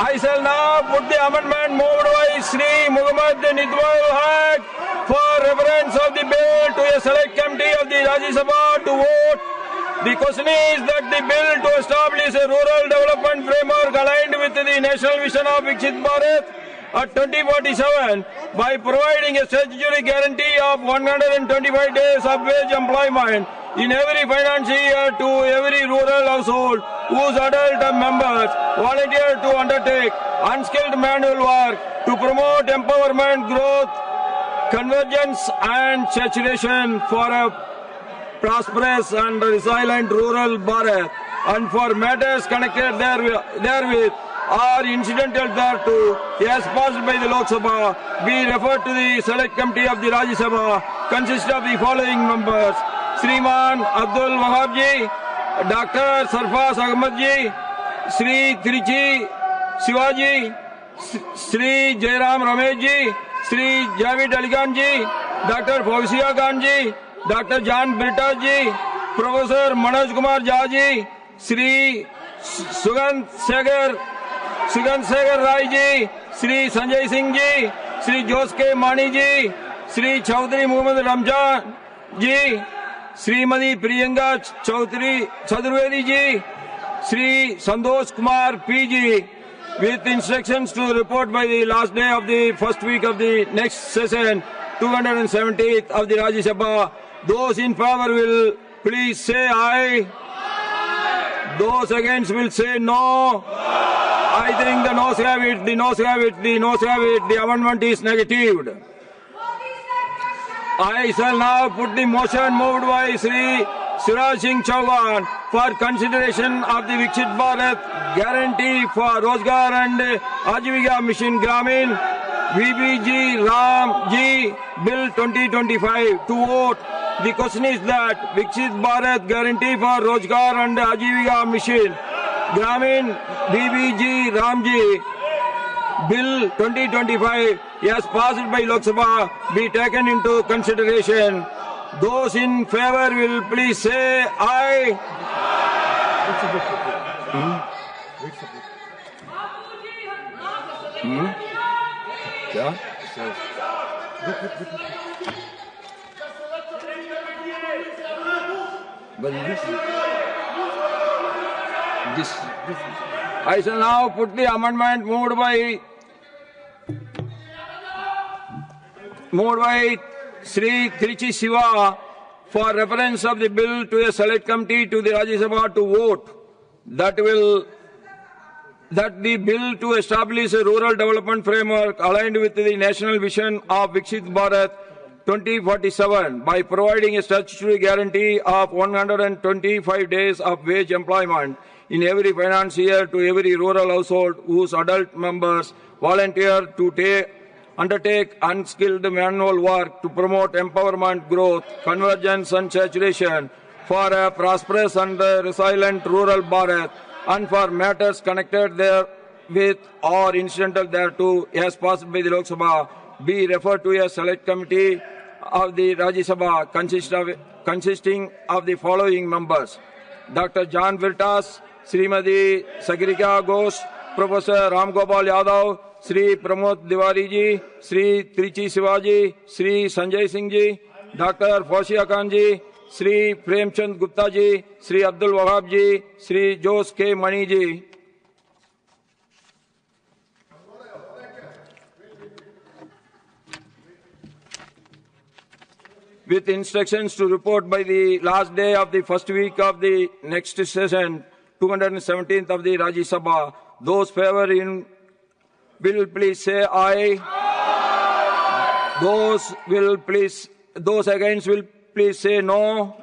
I shall now put the amendment moved by Sri Muhammad Nidwal Haq for reference of the bill to a select committee of the Rajya Sabha to vote. The question is that the bill to establish a rural development framework aligned with the national vision of Viksit Bharat at 2047 by providing a statutory guarantee of 125 days of wage employment in every financial year to every rural household whose adult members volunteer to undertake unskilled manual work to promote empowerment, growth, convergence and saturation for a prosperous and resilient rural Bharat, and for matters connected therewith or incidental thereto, as passed by the Lok Sabha, be referred to the Select Committee of the Rajya Sabha, consist of the following members: Shriman Abdul Wahab ji, Dr. Sarfaz Ahmad ji, Sri Trichy Shivaji, Sri Jairam Ramesh ji, Sri Javid Ali Khan ji, Dr. Fauziya Khan ji, Dr. John Britta ji, Professor Manoj Kumar Jha ji, Sri Sugant Segar Rai ji, Sri Sanjay Singh ji, Sri Jos K. Mani ji, Sri Chaudhary Muhammad Ramjan ji, Srimati Priyanka Chaturvedi ji, Sri Santosh Kumar P ji, with instructions to report by the last day of the first week of the next session, 270th of the Rajya Sabha. Those in favor will please say aye. Those against will say no. I think the noes have it, the noes have it, the noes have it. The amendment is negatived. I shall now put the motion moved by Sri Siraj Singh Chauhan for consideration of the Viksit Bharat Guarantee for Rozgar and Ajivika Mission Gramin VBG Ram G Bill 2025 to vote. The question is that Viksit Bharat Guarantee for Rozgar and Ajivika Mission Gramin VBG Ramji Bill 2025 as passed by Lok Sabha be taken into consideration. Those in favor will please say aye. Yeah. But this I shall now put the amendment moved by Sri Trichy Shiva for reference of the bill to a select committee to the Rajya Sabha to vote that the bill to establish a rural development framework aligned with the national vision of Viksit Bharat 2047 by providing a statutory guarantee of 125 days of wage employment in every financial year to every rural household whose adult members volunteer to undertake unskilled manual work to promote empowerment, growth, convergence and saturation for a prosperous and resilient rural Bharat, and for matters connected therewith or incidental thereto, as passed by the Lok Sabha, be referred to a select committee of the Rajya Sabha consisting of the following members: Dr. John Virtas, Srimati Sagrika Ghosh, Professor Ram Gopal Yadav, Sri Pramod Diwari ji, Sri Trichy Shivaji, Sri Sanjay Singh ji, Dr. Fauziya Khan ji, Sri Premchand Gupta ji, Sri Abdul Wahab ji, Sri Jos K. Mani ji. With instructions to report by the last day of the first week of the next session, 217th of the Rajya Sabha, those favoring will please say aye. Those against will please say no.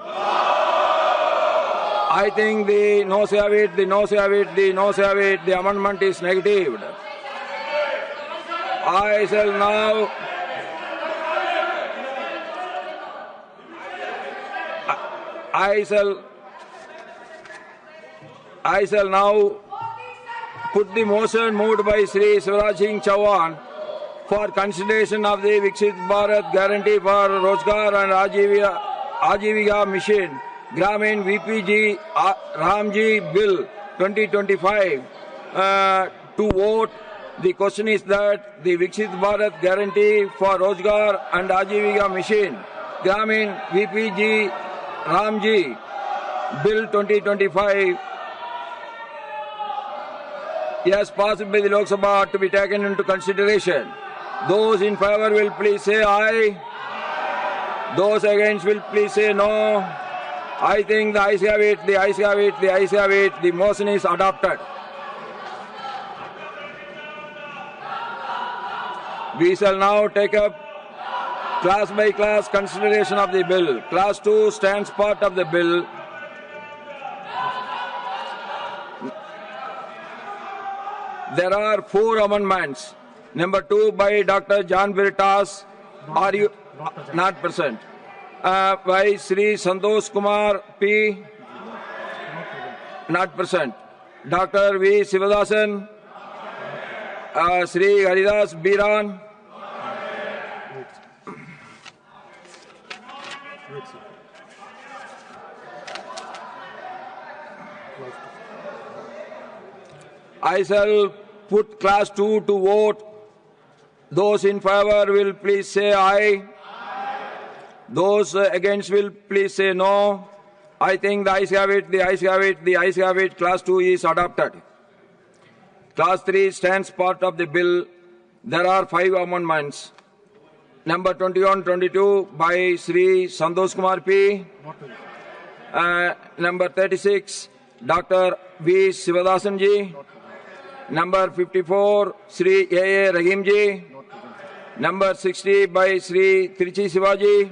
I think the noes have it, the noes have it, the noes have it. The amendment is negatived. I shall now put the motion moved by Sri Siraj Singh Chauhan for consideration of the Viksit Bharat Guarantee for Rozgar and Ajivika Mission Gramin VPG Ramji Bill 2025 to vote. The question is that the Viksit Bharat Guarantee for Rozgar and Ajivika Mission, Gramin VPG Ramji Bill 2025, yes, passed by the Lok Sabha to be taken into consideration. Those in favor will please say aye. Those against will please say no. I think the ayes have it, the ayes have it, the ayes have it. The motion is adopted. We shall now take up class by class consideration of the bill. Class 2 stands part of the bill. There are 4 amendments. Number 2 by Dr. John Veritas. Are you not present? By Sri Santosh Kumar P. Not present. Dr. V. Sivadasan. Sri Haridas Biran. I shall put class 2 to vote. Those in favor will please say aye. Those against will please say no. I think the ayes have it, the ayes have it, the ayes have it. Class 2 is adopted. Class 3 stands part of the bill. There are 5 amendments. Number 21, 22 by Sri Santosh Kumar P. Number 36, Dr. V. Sivadasan ji. Number 54, Sri A. Rahim ji. Number 60 by Sri Trichy Sivaji.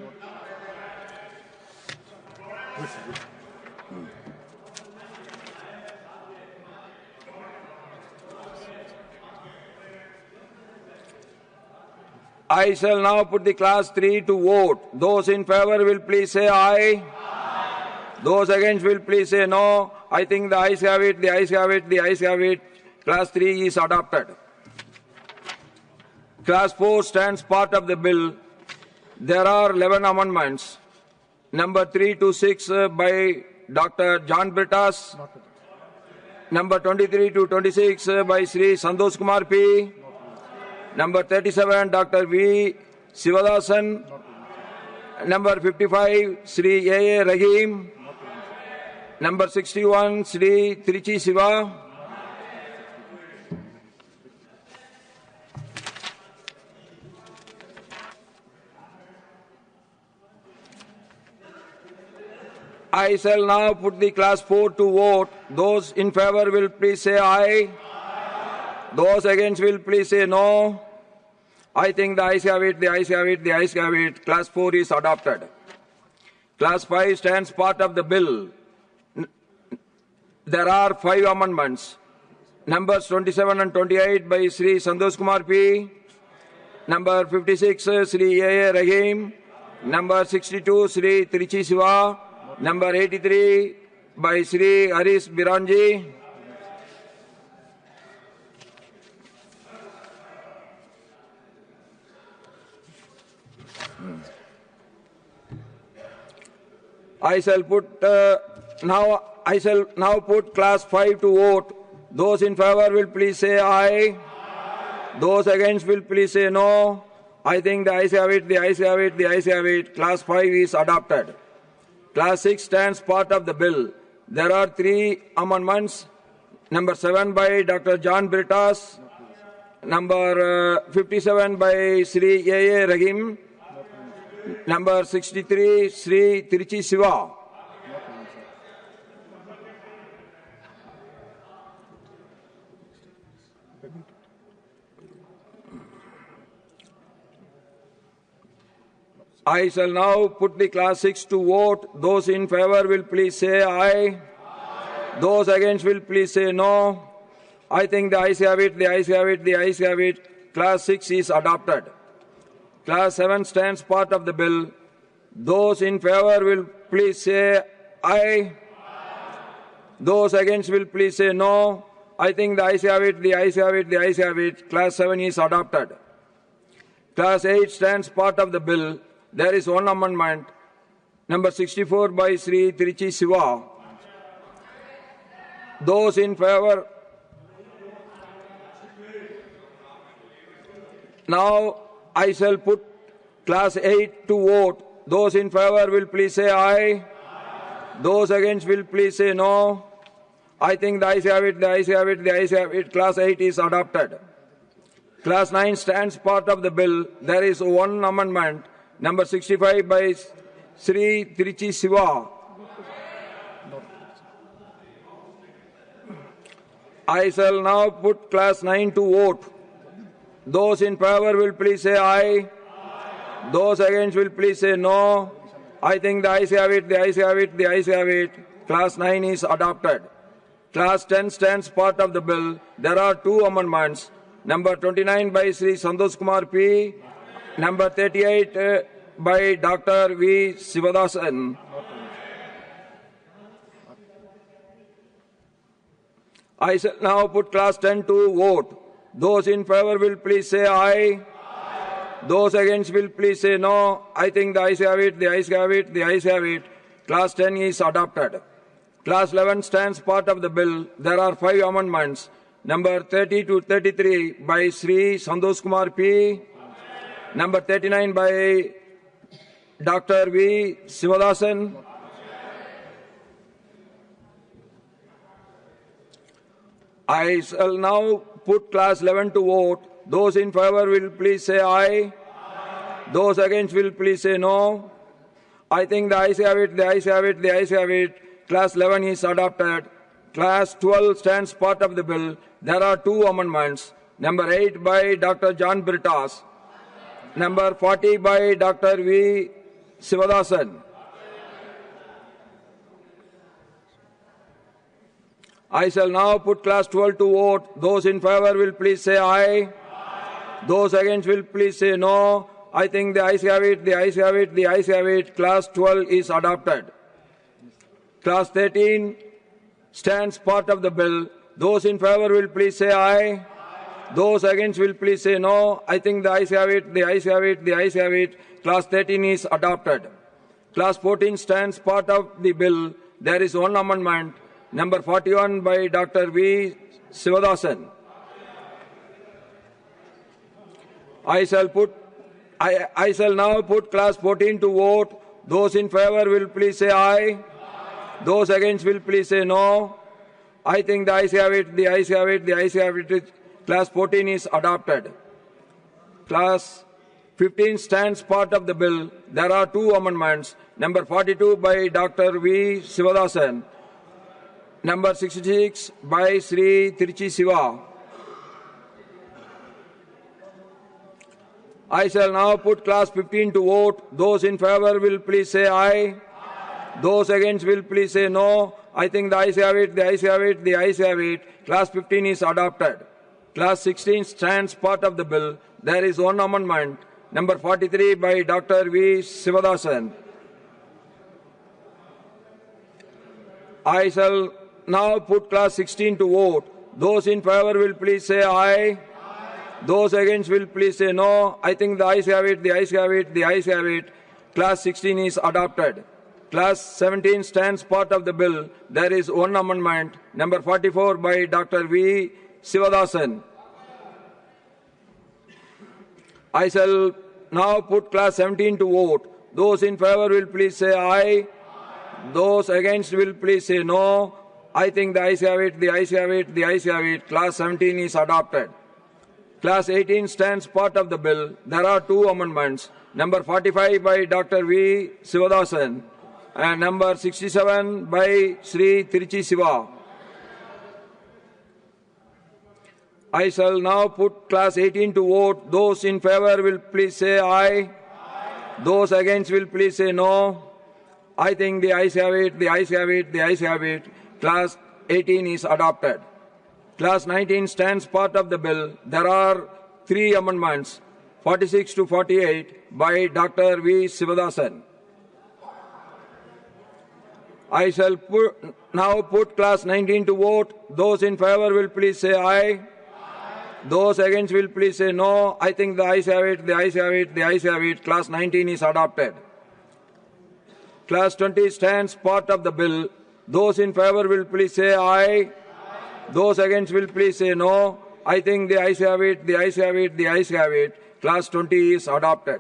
I shall now put the class 3 to vote. Those in favor will please say aye. Those against will please say no. I think the ayes have it, the ayes have it, the ayes have it. Class 3 is adopted. Class 4 stands part of the bill. There are 11 amendments. Number 3 to 6 by Dr. John Britas. Number 23 to 26 by Sri Santosh Kumar P. Number 37, Dr. V. Sivadasan. Number 55, Sri A. Rahim. Number 61, Sri Trichy Siva. I shall now put the class 4 to vote. Those in favor will please say aye. Those against will please say no. I think the ayes have it, the ayes have it, the ayes have it. Class 4 is adopted. Class 5 stands part of the bill. There are 5 amendments. Numbers 27 and 28 by Sri Santosh Kumar P. Number 56, Sri A. Rahim. Number 62, Sri Trichy Siva. Number 83 by Sri Haris Biranji. I shall now put class 5 to vote. Those in favor will please say aye. Those against will please say no. I think the ayes have it, the ayes have it, the ayes have it. Class 5 is adopted. Class 6 stands part of the bill. There are 3 amendments. Number 7 by Dr. John Britas. Number 57 by Sri A. A. Rahim. Number 63, Sri Trichy Siva. I shall now put the class 6 to vote. Those in favor will please say aye. Those against will please say no. I think the ayes have it, the ayes have it, the ayes have it. Class 6 is adopted. Class 7 stands part of the bill. Those in favor will please say aye. Those against will please say no. I think the ayes have it, the ayes have it, the ayes have it. Class 7 is adopted. Class 8 stands part of the bill. There is one amendment. Number 64 by Sri Trichy Siva. Those in favor Now I shall put class 8 to vote. Those in favor will please say aye. Those against will please say no. I think the ayes have it, the ayes have it, the ayes have it. Class 8 is adopted. Class 9 stands part of the bill. There is one amendment, number 65 by Sri Tiruchi Siva. I shall now put class 9 to vote. Those in favor will please say aye. Those against will please say no. I think the ayes have it, the ayes have it, the ayes have it. Class 9 is adopted. Class 10 stands part of the bill. There are two amendments. Number 29 by Sri Santosh Kumar P. Number 38 by Dr. V. Sivadasan. I shall now put class 10 to vote. Those in favor will please say aye. Those against will please say no. I think the ayes have it, the ayes have it, the ayes have it. Class 10 is adopted. Class 11 stands part of the bill. There are 5 amendments. Number 30 to 33 by Sri Santosh Kumar P. Number 39 by Dr. V. Sivadasan. I shall now put class 11 to vote. Those in favor will please say aye. Those against will please say no. I think the ayes have it, the ayes have it, the ayes have it. Class 11 is adopted. Class 12 stands part of the bill. There are 2 amendments. Number 8 by Dr. John Britas. Number 40 by Dr. V. Sivadasan. I shall now put class 12 to vote. Those in favor will please say aye. Those against will please say no. I think the ayes have it, the ayes have it, the ayes have it. Class 12 is adopted. Class 13 stands part of the bill. Those in favor will please say aye. Those against will please say no. I think the ayes have it, the ayes have it, the ayes have it. Class 13 is adopted. Class 14 stands part of the bill. There is one amendment. Number 41 by Dr. V. Sivadasan. I shall now put class 14 to vote. Those in favor will please say aye. Those against will please say no. I think the ayes have it, the ayes have it, the ayes have it. Class 14 is adopted. Class 15 stands part of the bill. There are 2 amendments. Number 42 by Dr. V. Sivadasan. Number 66 by Sri Tiruchi Siva. I shall now put class 15 to vote. Those in favor will please say aye. Those against will please say no. I think the ayes have it, the ayes have it, the ayes have it. Class 15 is adopted. Class 16 stands part of the bill. There is one amendment. Number 43 by Dr. V. Sivadasan. I shall now put class 16 to vote. Those in favor will please say aye. Those against will please say no. I think the ayes have it, the ayes have it, the ayes have it. Class 16 is adopted. Class 17 stands part of the bill. There is one amendment. Number 44 by Dr. V. Sivadasan. I shall now put class 17 to vote. Those in favor will please say aye. Those against will please say no. I think the ayes have it, the ayes have it, the ayes have it. Class 17 is adopted. Class 18 stands part of the bill. There are 2 amendments. Number 45 by Dr. V. Sivadasan and number 67 by Sri Tiruchi Siva. I shall now put class 18 to vote. Those in favor will please say aye. Those against will please say no. I think the ayes have it, the ayes have it, the ayes have it. Class 18 is adopted. Class 19 stands part of the bill. There are 3 amendments, 46 to 48 by Dr. V. Sivadasan. I shall now put class 19 to vote. Those in favor will please say aye. Those against will please say no. I think the ayes have it, the ayes have it, the ayes have it. Class 19 is adopted. Class 20 stands part of the bill. Those in favor will please say aye. Those against will please say no. I think the ayes have it, the ayes have it, the ayes have it. Clause 20 is adopted.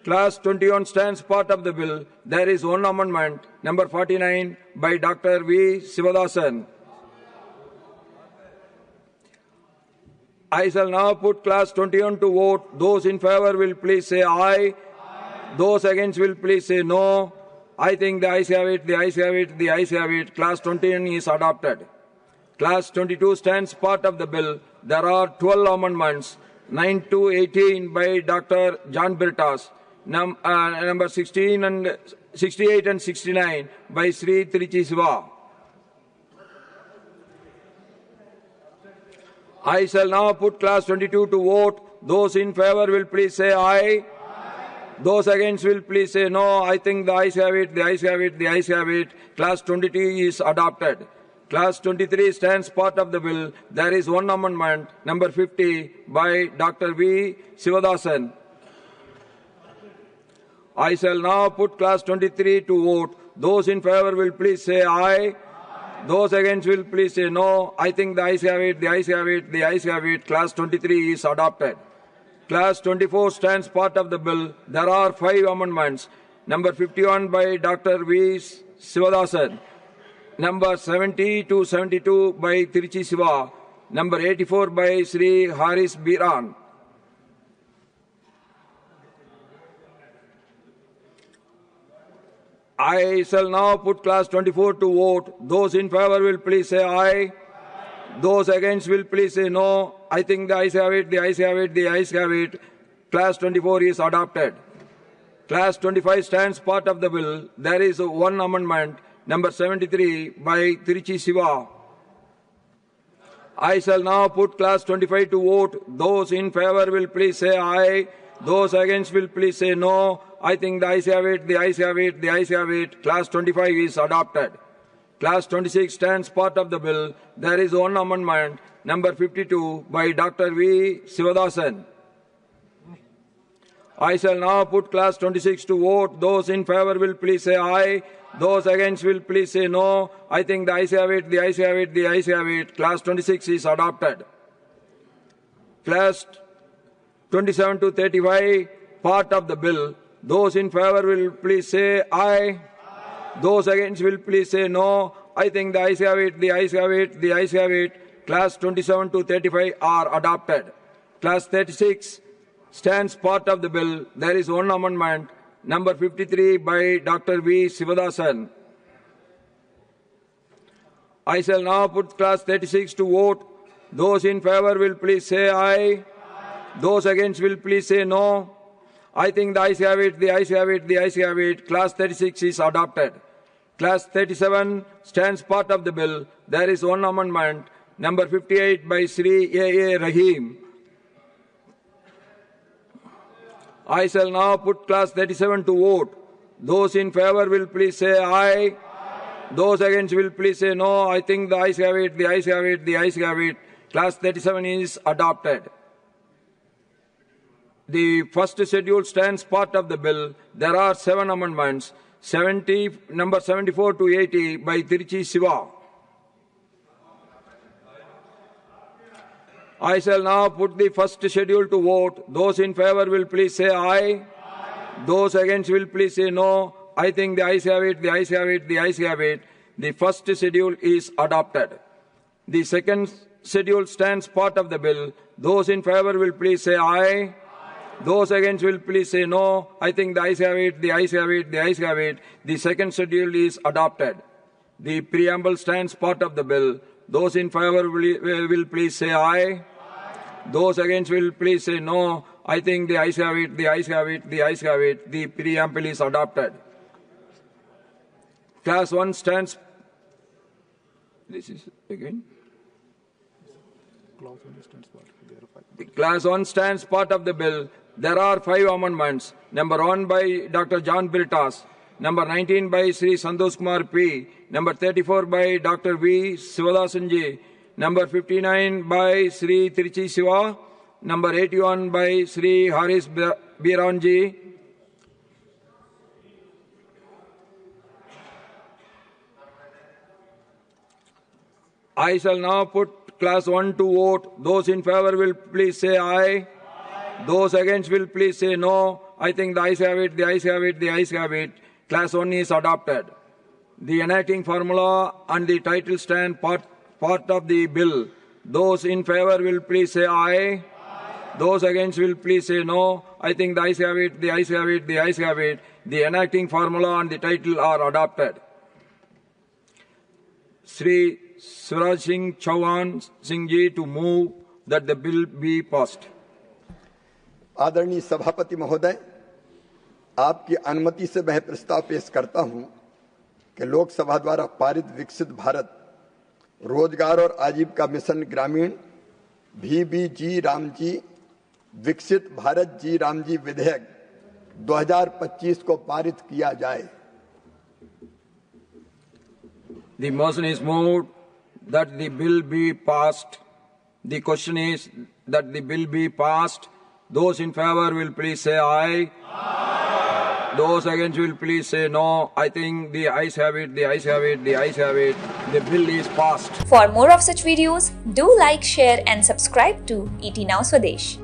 Clause 21 stands part of the bill. There is one amendment, number 49, by Dr. V. Sivadasan. I shall now put clause 21 to vote. Those in favor will please say aye. Those against will please say no. I think the ayes have it, the ayes have it, the ayes have it. Clause 21 is adopted. Clause 22 stands part of the bill. There are 12 amendments, 9 to 18 by Dr. John Birtas, number 16 and 68 and 69 by Sri Tiruchi Siva. I shall now put clause 22 to vote. Those in favor will please say aye. Those against will please say no. I think the ayes have it, the ayes have it, the ayes have it. Clause 23 is adopted. Clause 23 stands part of the bill. There is one amendment, number 50, by Dr. V. Sivadasan. I shall now put clause 23 to vote. Those in favor will please say aye. Those against will please say no. I think the ayes have it, the ayes have it, the ayes have it. Clause 23 is adopted. Clause 24 stands part of the bill. There are 5 amendments. Number 51 by Dr. V. Sivadasan. Number 70 to 72 by Tiruchi Siva. Number 84 by Sri Haris Biran. I shall now put clause 24 to vote. Those in favor will please say aye. Those against will please say no. I think the ayes have it, the ayes have it, the ayes have it. Clause 24 is adopted. Clause 25 stands part of the bill. There is one amendment, number 73, by Tiruchi Siva. I shall now put clause 25 to vote. Those in favor will please say aye. Those against will please say no. I think the ayes have it, the ayes have it, the ayes have it. Clause 25 is adopted. Clause 26 stands part of the bill. There is one amendment, number 52, by Dr. V. Sivadasan. I shall now put clause 26 to vote. Those in favor will please say aye. Those against will please say no. I think the ayes have it, the ayes have it, the ayes have it. Clause 26 is adopted. Clause 27 to 35, part of the bill. Those in favor will please say aye. Those against will please say no. I think the ayes have it, the ayes have it, the ayes have it. Clause 27 to 35 are adopted. Clause 36 stands part of the bill. There is one amendment, number 53, by Dr. V. Sivadasan. I shall now put clause 36 to vote. Those in favor will please say aye. Those against will please say no. I think the ayes have it, the ayes have it, the ayes have it. Clause 36 is adopted. Clause 37 stands part of the bill. There is one amendment, number 58, by Sri A. A. Rahim. I shall now put clause 37 to vote. Those in favor will please say aye. Those against will please say no. I think the ayes have it, the ayes have it, the ayes have it. Clause 37 is adopted. The first schedule stands part of the bill. There are 7 amendments, number 74 to 80 by Tiruchi Siva. I shall now put the first schedule to vote. Those in favor will please say aye. Those against will please say no. I think the ayes have it, the ayes have it, the ayes have it. The first schedule is adopted. The second schedule stands part of the bill. Those in favor will please say aye. Those against will please say no. I think the ayes have it, the ayes have it, the ayes have it. The second schedule is adopted. The preamble stands part of the bill. Those in favor will please say aye. Those against will please say no. I think the ayes have it, the ayes have it, the ayes have it. The preamble is adopted. Clause 1 stands. This is again. Clause 1 stands part of the bill. There are 5 amendments. Number 1 by Dr. John Birtas. Number 19 by Sri Santosh Kumar P. Number 34 by Dr. V. Sivadasanji. Number 59 by Sri Tiruchi Siva. Number 81 by Sri Haris Biranji. I shall now put class 1 to vote. Those in favor will please say aye. Those against will please say no. I think the ayes have it, the ayes have it, the ayes have it. Class 1 is adopted. The enacting formula and the title stand part of the bill. Those in favor will please say aye. Those against will please say no. I think the ayes have it, the ayes have it, the ayes have it. The enacting formula and the title are adopted. Sri Suraj Singh Chauhan Singh ji to move that the bill be passed. आदरणीय सभापति महोदय, आपकी अनुमति से मैं प्रस्ताव पेश करता हूं कि लोकसभा द्वारा पारित विकसित भारत रोजगार और आजीविका मिशन ग्रामीण VBG रामजी विकसित भारत जी रामजी विधेयक 2025 को पारित किया जाए। The motion is moved that the bill be passed. The question is that the bill be passed. Those in favor will please say aye. Aye. Those against will please say no. I think the ayes have it, the ayes have it, the ayes have it. The bill is passed. For more of such videos, do like, share and subscribe to ET Now Swadesh.